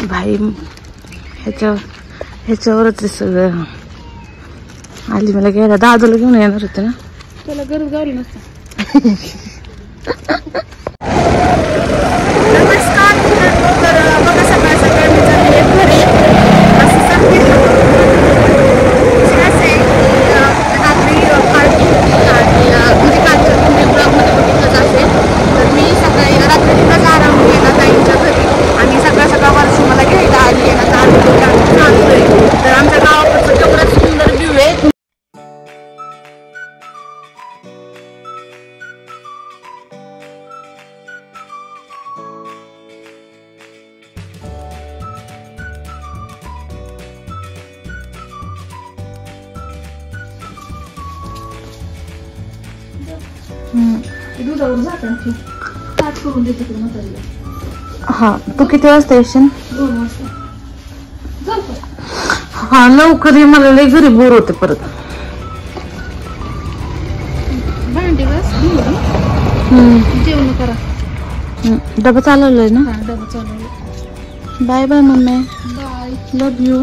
भाई ह्याच्यावरच आहे सगळं. आली मला घ्यायला, दादूला घेऊन येणार होते ना. त्याला गरज गावली नसतं. नमस्कार मित्रांनो, तर बघा सकाळ सकाळ मी चालली आहे घरी. असं सांगते रात्री काढतो आणि म्हणजे कालच्या तुम्ही ब्लॉगमध्ये बघितलंच असेल. तर मी सकाळी रात्री तिथंच आराम केला ताईंच्या घरी आणि सकाळ सकाळ वर्ष मला घ्यायला आली आहे ना. चालतोय तर आमच्या गावाकडचं तेवढं सुंदर व्ह्यू आहे. दुधावर जातात ताट करून देते तुला म्हातारीला. हा, तू किती वाजता येशील? 2 वाजता. हा लवकर ये, मला लय घरी बोर होते परत. भांडी बस जेवण करा. डबा चालवलाय ना? हा डबा चालवला. Bye bye mummy, bye. Love you.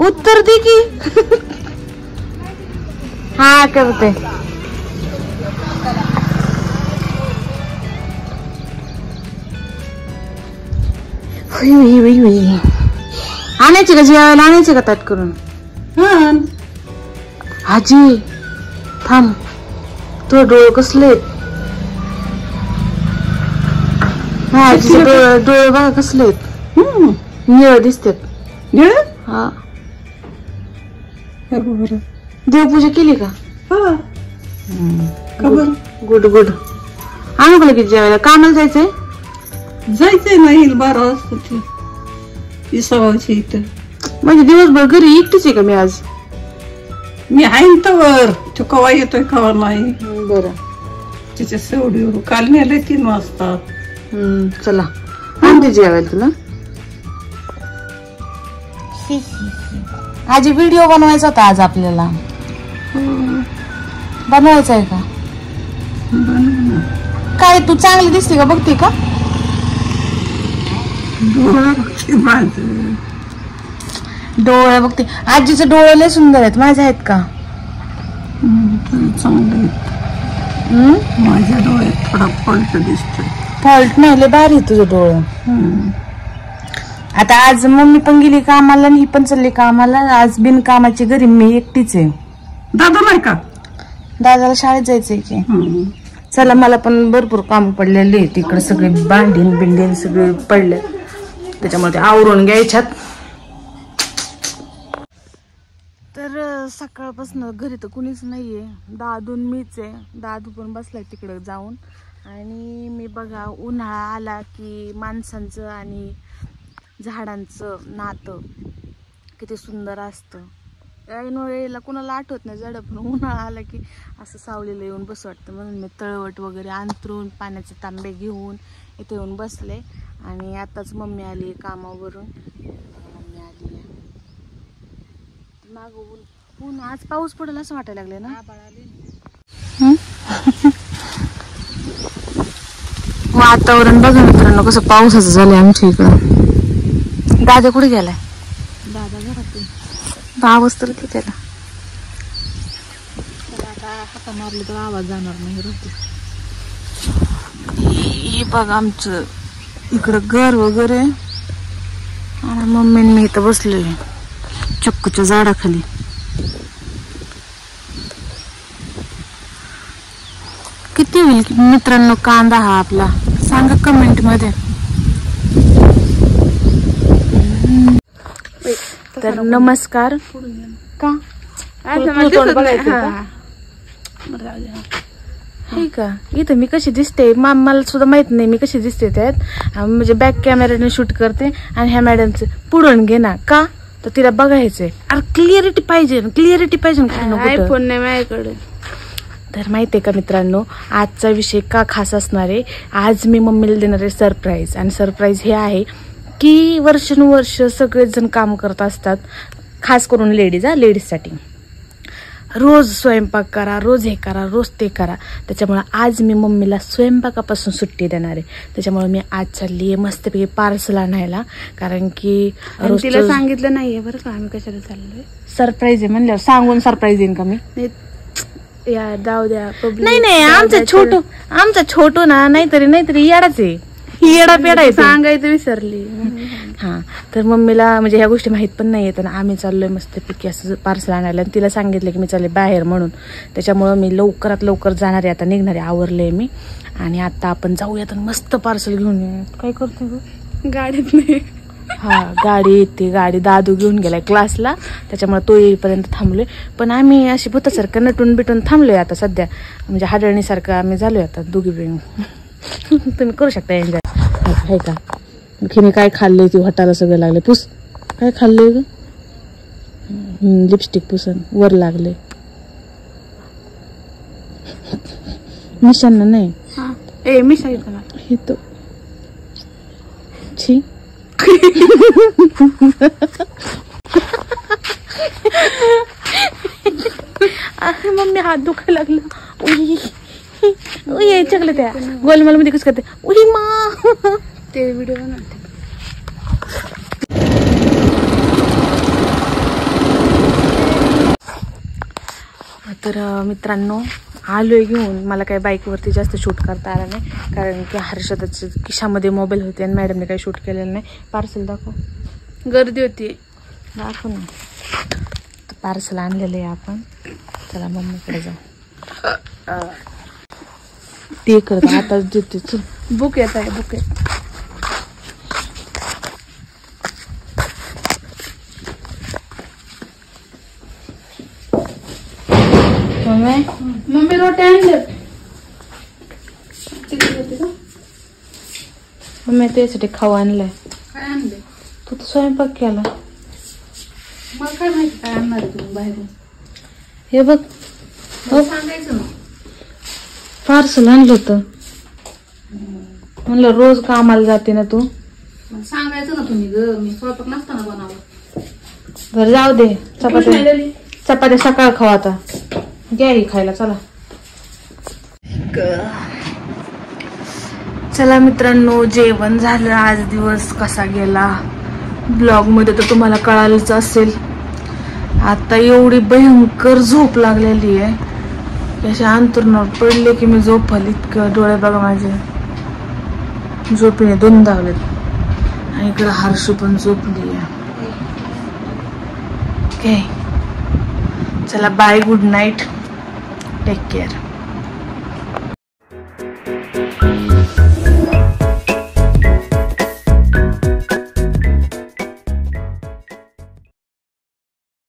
उत्तर दे की. हा करते. आणायची का जेवायला? आणायची का ताट करून? आजी थांब, तुझं डोळे कसले? हा आजीचे डोळे बघा कसले आहेत. निळ दिसतात. हा, देवपूजा केली का? Good good. आणू का लगेच जेवायला? कामाला जायचंय? जायचंय ना, येईल 12 वाजता. इथं म्हणजे दिवसभर घरी एकटीच आहे का मी आज? मी आहे तर तो कवा येतोय कवा नाही. बरं, तिच्या सेवडीवर काल नेलंय 3 वाजता. चला आणते जेवायला तुला. आजी व्हिडिओ बनवायचा होता आज आपल्याला. बनवायचा आहे का? काय तू चांगली दिसते का? बघते का? डोळे बघते. आजीचे डोळे लय सुंदर आहेत. माझे आहेत का? चांगले. माझ्या डोळ्यात थोडा फॉल्ट दिसतोय. फॉल्ट नाही, लय भारी तुझं डोळे. आता आज मम्मी पण गेली कामाला आणि ही पण चालली कामाला. आज बिनकामाची घरी मी एकटीच आहे. दादा नाही का? दादाला शाळेत जायचंय की. चला, मला पण भरपूर काम पडलेले. तिकडे सगळे भांडीन बिंडीन सगळे पडले, त्याच्यामध्ये आवरून घ्यायच्यात. तर सकाळपासून घरी तर कुणीच नाहीये. दादून मीच आहे. दादू पण बसलाय तिकडे जाऊन. आणि मी बघा, उन्हाळा आला की माणसांचं आणि झाडांचं नातं किती सुंदर असतं. ऐन वेळेला कुणाला आठवत नाही झाडं, पण उन्हाळा आला की असं सावलीला येऊन बस वाटतं. म्हणून मी तळवट वगैरे अंथरून पाण्याचे तांबे घेऊन इथे येऊन बसले. आणि आताच मम्मी आली कामावरून. मम्मी आली माग ऊन. आज पाऊस पडेल असं वाटायला लागले ना. वातावरण बघा मित्रांनो कसं पावसाचं झालंय आमच्या इकडं. दादा कुठे गेलाय? दादा घरात. आवाज तर की त्याला. हाता मारले तर आवाज जाणार नाही. हे बघा आमचं इकडं घर वगैरे. आणि मम्मी मी इथं बसलोय चक्कूच्या झाडाखाली. किती होईल मित्रांनो कांदा हा आपला? सांगा कमेंट मध्ये. तर नमस्कार. का हे का इथं मी कशी दिसते? मला सुद्धा माहित नाही मी कशी दिसते त्यात. म्हणजे बॅक कॅमेराने शूट करते आणि ह्या मॅडमचं पुढून घे ना. का तर तिला बघायचंय. अरे क्लिअरिटी पाहिजे, क्लिअरिटी पाहिजे. आयफोन नाही माझ्याकडे. तर माहितीये का मित्रांनो, आजचा विषय का खास असणार आहे. आज मी मम्मीला देणार आहे सरप्राईज. आणि सरप्राईज हे आहे की वर्षानुवर्ष सगळेच जण काम करत असतात, खास करून लेडीजसाठी. रोज स्वयंपाक करा, रोज हे करा, रोज ते करा. त्याच्यामुळे आज मी मम्मीला स्वयंपाकापासून सुट्टी देणार आहे. त्याच्यामुळे मी आज चालली आहे मस्तपैकी पार्सल आणायला. कारण की तिला सांगितलं नाहीये बरं का आम्ही कशाला चाललोय. सरप्राईज आहे म्हणल्यावर सांगून सरप्राईज देईन का मी? या जाऊ द्या. नाही आमचा छोटू ना नाहीतरी येडाच आहे. येडा पेडा आहे. सांगायचं विसरली. हा तर मम्मीला म्हणजे ह्या गोष्टी माहित पण नाही येत. आम्ही चाललोय मस्तपैकी असं पार्सल आणायला. आणि तिला सांगितलं की मी चालले बाहेर म्हणून. त्याच्यामुळं मी लवकरात लवकर जाणार आहे. आता निघणार आहे, आवरले मी. आणि आता आपण जाऊयात मस्त पार्सल घेऊन येऊ. काय करतो ग? गाडीत नाही. हा गाडी येते. गाडी दादू घेऊन गेलाय क्लासला. त्याच्यामुळे तो येईपर्यंत थांबलोय. पण आम्ही अशी भूतासारखं नटून बिटून थांबलोय आता सध्या. म्हणजे हाडळणीसारखं आम्ही झालोय आता दोघी बहीण. तुम्ही करू शकता एन्जॉय. आहे का खिने काय खाल्लंय ती हटाला सगळं लागले. पुस काय खाल्लंय ग? लिपस्टिक पुसन वर लागले. मिशांना नाही. मिशा येतो हे तो छी. मम्मी हात दुखायला लागला. चकलं त्या गोलमाल मध्ये कसं करते. उही मा ते व्हिडिओ बनवते. तर मित्रांनो आलोय घेऊन. मला काही बाईकवरती जास्त शूट करता आलं नाही. कारण की हर्षदाच्या खिशामध्ये मोबाईल होते आणि मॅडमने काही शूट केलेलं नाही. पार्सल दाखव. गर्दी होती. दाखव ना. पार्सल आणलेलं आहे आपण. चला मम्मीकडे जाऊ. ते करत आताच देते. चल बुक येत आहे. बुक येत. मम्मी रोट्या आणल्यात. मम्मी त्यासाठी खाऊ आणलाय. काय आणले? तू तर स्वयंपाक केला. मला काय माहिती काय आणणार तुम्ही बाहेरून. हे बघ सांगायचं ना. पार्सल आणलं होतं. म्हणलं रोज कामाला जाते ना तू. सांगायचं ना तुम्ही ग. मी स्वयंपाक नसताना बनावं. घर जाऊ दे. चपात्या सकाळ खाऊ. आता घ्या ही खायला. चला मित्रांनो जेवण झालं. आज दिवस कसा गेला ब्लॉग मध्ये तर तुम्हाला कळालंच असेल. आता एवढी भयंकर झोप लागलेली आहे. अशा अंतरुणावर पडले की मी झोपल. इतकं डोळे बघा माझे झोपीने दोन धावलेत. आणि इकडे हर्ष पण झोपली आहे. ओके चला bye. Good night. Take care.